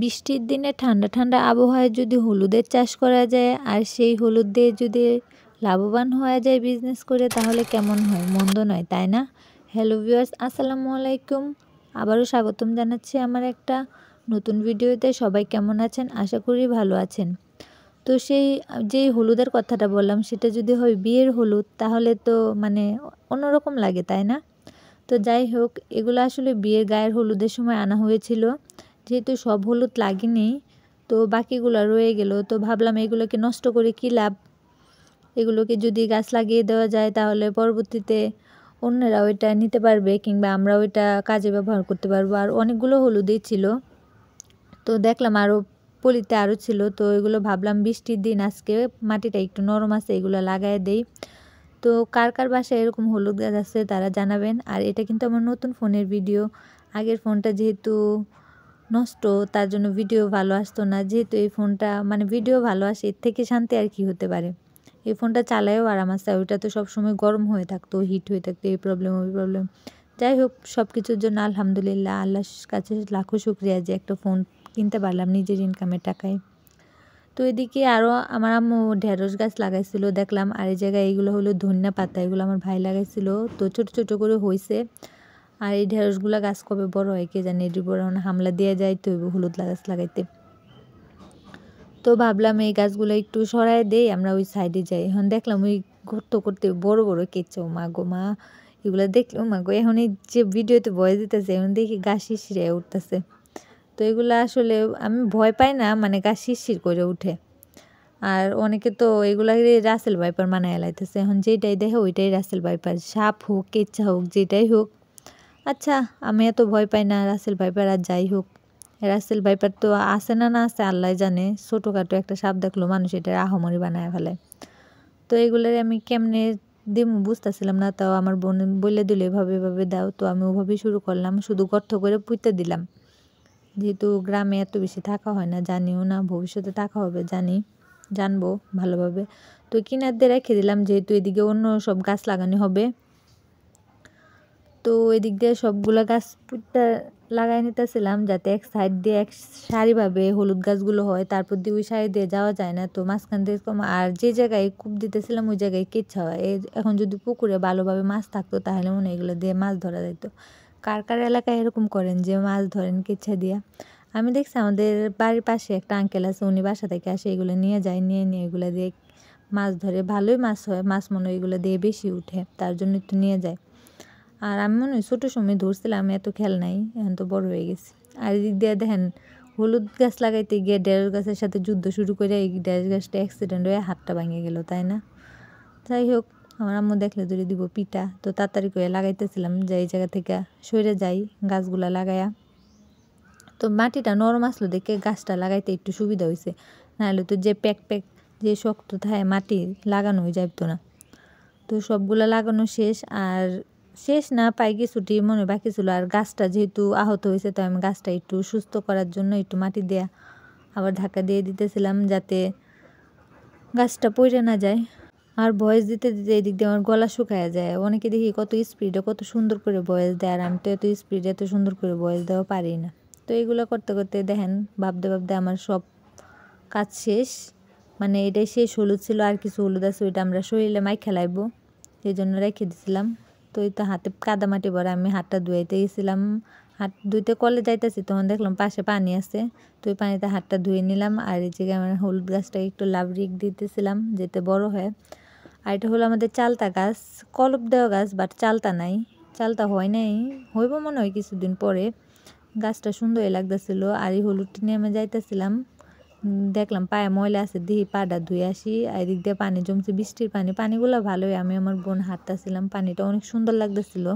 বৃষ্টির দিনে ঠান্ডা ঠান্ডা আবহাওয়ায় যদি হলুদের চাষ করা যায় আর সেই হলুদ দিয়ে যদি লাভবান হওয়া যায় বিজনেস করে তাহলে কেমন হয়? মন্দ নয়, তাই না? হ্যালো ভিউয়ার্স, আসসালামু আলাইকুম। আবারও স্বাগতম জানাচ্ছি আমার একটা নতুন ভিডিওতে। সবাই কেমন আছেন? আশা করি ভালো আছেন। তো যেই হলুদের কথাটা বললাম সেটা যদি হয় বিয়ের হলুদ তাহলে তো মানে অন্যরকম লাগে, তাই না? তো যাই হোক, এগুলো আসলে বিয়ের গায়ের হলুদের সময় আনা হয়েছিল। যেহেতু সব হলুদ লাগেনি, তো বাকিগুলো রয়ে গেল, তো ভাবলাম এগুলোকে নষ্ট করে কী লাভ। এগুলোকে যদি গাছ লাগিয়ে দেওয়া যায় তাহলে পরবর্তীতে অন্যরা ওইটা নিতে পারবে কিংবা আমরা ওইটা কাজে ব্যবহার করতে পারবো। আর অনেকগুলো হলুদই ছিল, তো দেখলাম আরও পলিতে আরও ছিল, তো এগুলো ভাবলাম বৃষ্টির দিন আজকে মাটিটা একটু নরম আছে, এগুলো লাগায় দেই। তো কার কার বাসায় এরকম হলুদ গাছ আছে তারা জানাবেন। আর এটা কিন্তু আমার নতুন ফোনের ভিডিও। আগের ফোনটা যেহেতু নষ্ট, তার জন্য ভিডিও ভালো আসতো না। যেহেতু এই ফোনটা মানে ভিডিও ভালো আসে, এর থেকে শান্তি আর কি হতে পারে। এই ফোনটা চালায়ও আরাম আছে, ওইটা তো সবসময় গরম হয়ে থাকতো, হিট হয়ে থাকতো, এই প্রবলেম ওই প্রবলেম। যাই হোক, সব কিছুর জন্য আলহামদুলিল্লাহ, আল্লাহর কাছে লাখো শুক্রিয়া যে একটা ফোন কিনতে পারলাম নিজের ইনকামের টাকায়। তো এদিকে আরও আমার আম্মু ঢেঁড়স গাছ লাগাইছিল দেখলাম। আর এই জায়গায় এইগুলো হলো ধনিয়া পাতা, এগুলো আমার ভাই লাগাইছিল, তো ছোট ছোট করে হয়েছে। আর এই ঢেঁড়সগুলো গাছ কবে বড় হয় কে জানে, এটির বড় হামলা দিয়ে যায় তো হলুদ গাছ লাগাইতে। তো ভাবলাম এই গাছগুলো একটু সরাই দেই, আমরা ওই সাইডে যাই। এখন দেখলাম ওই গর্ত করতে বড় বড় কেঁচো, মা গো মা, এগুলো দেখলো মা গো। এখন এই যে ভিডিওতে ভয় দিতেছে, এখন দেখি গাছ শিরশিরে উঠতেছে। তো এগুলো আসলে আমি ভয় পাই না, মানে গাছ শিরশির করে উঠে। আর অনেকে তো এগুলাকে রাসেল ভাইপার মানায় লাইতেছে, এখন যেটাই দেখে ওইটাই রাসেল ভাইপার, সাপ হোক কেচ্ছা হোক যেটাই হোক। আচ্ছা, আমি এত ভয় পাই না রাসেল ভাইপার। আর যাই হোক, রাসেল ভাইপার তো আছে না না আছে আল্লাহ জানে, ছোটোখাটো একটা সাপ দেখলো মানুষ এটার আহামরি বানায় ফেলে। তো এগুলোর আমি কেমনে দিম বুঝতেছিলাম না, তাও আমার বোন বলে দিল এভাবে এভাবে দাও, তো আমি ওভাবেই শুরু করলাম। শুধু গর্ত করে পুঁতে দিলাম, যেহেতু গ্রামে এত বেশি থাকা হয় না, জানিও না, ভবিষ্যতে থাকা হবে জানবো ভালোভাবে। তো কিনার দিয়ে রেখে দিলাম, যেহেতু এদিকে অন্য সব গাছ লাগানো হবে। তো এদিক দিয়ে সবগুলো গাছ পুঁতে লাগাই নিতেছিলাম, যাতে এক সাইড দিয়ে এক সারিভাবে হলুদ গাছগুলো হয়, তারপর দিয়ে ওই সাইড দিয়ে যাওয়া যায় না, তো মাঝখান দিয়ে কম। আর যে জায়গায় কূপ দিতেছিলাম ওই জায়গায় কেচ্ছা হয়। এখন যদি পুকুরে ভালোভাবে মাছ থাকতো তাহলে মনে হয় এগুলো দিয়ে মাছ ধরা যেত। কার কার এলাকায় এরকম করেন যে মাছ ধরেন কেচ্ছা দিয়া? আমি দেখছি আমাদের বাড়ির পাশে একটা আঙ্কেল আছে, উনি বাসা থেকে আসে এগুলো নিয়ে যায়, নিয়ে এগুলো দিয়ে মাছ ধরে, ভালোই মাছ হয়। মাছ মনে হয় এগুলো দিয়ে বেশি উঠে, তার জন্য একটু নিয়ে যায়। আর আমি মনে হয় ছোটোর সময় ধরছিলাম, এত খেয়াল নাই, এখন তো বড় হয়ে গেছি। আর এদিক দিয়ে দেখেন হলুদ গাছ লাগাইতে গিয়ে ঢেঁড়স গাছের সাথে যুদ্ধ শুরু করে এই ঢেঁড়স গাছটা অ্যাক্সিডেন্ট হয়ে হাতটা ভেঙে গেল, তাই না? যাই হোক, আমার আম্মু দেখলে ধরে দিব পিঠা, তো তাড়াতাড়ি করে লাগাইতেছিলাম যে এই জায়গা থেকে সরে যাই গাছগুলা লাগায়া। তো মাটিটা নরম আসলো দেখে গাছটা লাগাইতে একটু সুবিধা হয়েছে, নাহলে তো যে প্যাক যে শক্ত থাকে মাটি লাগানোই যাইতো না। তো সবগুলো লাগানো শেষ, আর শেষ না পাই কিছুটি মনে বাকি ছিল। আর গাছটা যেহেতু আহত হয়েছে, তো আমি গাছটা একটু সুস্থ করার জন্য একটু মাটি দেয়া আবার ঢাকা দিয়ে দিতেছিলাম, যাতে গাছটা পড়ে না যায়। আর ভয়েস দিতে দিতে এদিক দিয়ে আমার গলা শুকায় যায়। অনেকে দেখি কত স্পিডে কত সুন্দর করে ভয়েস দেয়, আর আমি তো এত স্পিডে এত সুন্দর করে ভয়েস দেওয়া পারি না। তো এগুলো করতে করতে দেখেন ভাবতে ভাবতে আমার সব কাজ শেষ, মানে এটাই শেষ হলুদ ছিল। আর কিছু হলুদ আছে ওইটা আমরা শরীরে মাইখা লাইবো, এই জন্য রেখে দিছিলাম। তো এই তো হাতে কাদামাটি ভরা, আমি হাতটা ধুয়াইতে গেছিলাম, হাত ধুইতে কলে যাইতেছি, তখন দেখলাম পাশে পানি আছে, তো ওই পানিতে হাতটা ধুয়ে নিলাম। আর এই জায়গায় আমার হলুদ গাছটা একটু লাবড়িক দিতেছিলাম যাতে বড় হয়। আর এটা হলো আমাদের চালতা গাছ, কলপ দেওয়া গাছ, বাট চালতা নাই, চালতা হয় নাই, হইব মনে হয় কিছুদিন পরে। গাছটা সুন্দরই লাগতেছিল। আর এই হলুদটি নিয়ে আমি যাইতেছিলাম, দেখলাম পায়ে ময়লা আছে, দেখি পাটা ধুয়ে আসি। আর এদিক দিয়ে পানি জমছে, বৃষ্টির পানিগুলো ভালোই। আমি আমার বোন হাঁটতেছিলাম, পানিটা অনেক সুন্দর লাগতেছিল।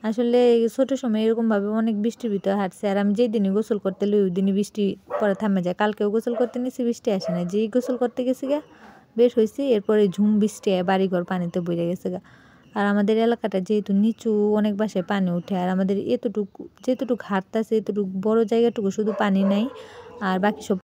আসলে ছোটো সময় এরকমভাবে অনেক বৃষ্টির ভিতরে হাঁটছে। আর আমি যেই দিনই গোসল করতে লই ওই দিনই বৃষ্টি পরে থামে যায়। কালকেও গোসল করতে নিয়েছি, বৃষ্টি আসে না, যেই গোসল করতে গেছি গা বের হয়েছি, এরপরে ঝুম বৃষ্টি বাড়িঘর পানিতে বইরে গেছে গা। আর আমাদের এলাকাটা যেহেতু নিচু, অনেক বাসায় পানি উঠে। আর আমাদের যেতটুকু হাঁটতেছে এতটুকু বড় জায়গাটুকু শুধু পানি নাই, আর বাকি সব